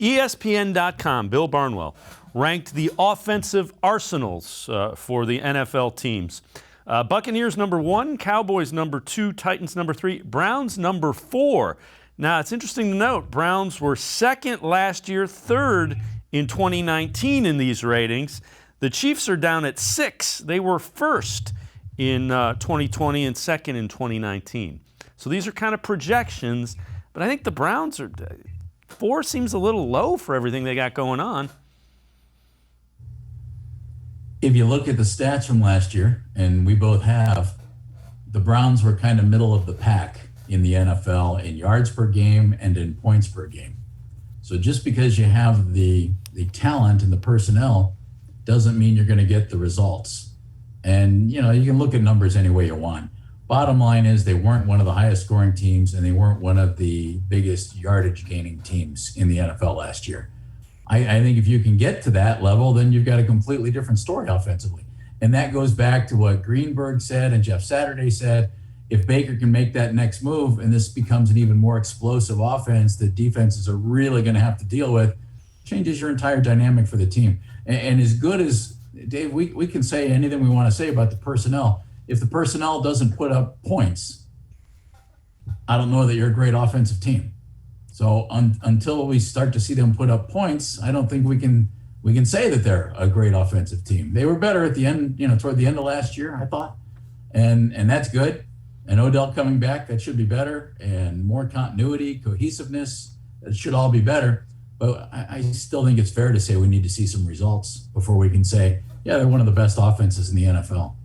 ESPN.com, Bill Barnwell, ranked the offensive arsenals for the NFL teams. Buccaneers number 1, Cowboys number 2, Titans number 3, Browns number 4. Now, it's interesting to note, Browns were second last year, third in 2019 in these ratings. The Chiefs are down at 6. They were first in 2020 and second in 2019. So these are kind of projections, but I think the Browns are 4 seems a little low for everything they got going on. If you look at the stats from last year, and we both have, the Browns were kind of middle of the pack in the NFL in yards per game and in points per game. So just because you have the talent and the personnel doesn't mean you're going to get the results. And, you can look at numbers any way you want. Bottom line is they weren't one of the highest scoring teams, and they weren't one of the biggest yardage gaining teams in the NFL last year. I think if you can get to that level, then you've got a completely different story offensively. And that goes back to what Greenberg said and Jeff Saturday said. If Baker can make that next move and this becomes an even more explosive offense that defenses are really going to have to deal with, changes your entire dynamic for the team. And as good as, Dave, we can say anything we want to say about the personnel. If the personnel doesn't put up points, I don't know that you're a great offensive team. So until we start to see them put up points, I don't think we can say that they're a great offensive team. They were better at the end, toward the end of last year, I thought. And that's good. And Odell coming back, that should be better. And more continuity, cohesiveness, that should all be better. But I still think it's fair to say we need to see some results before we can say, yeah, they're one of the best offenses in the NFL.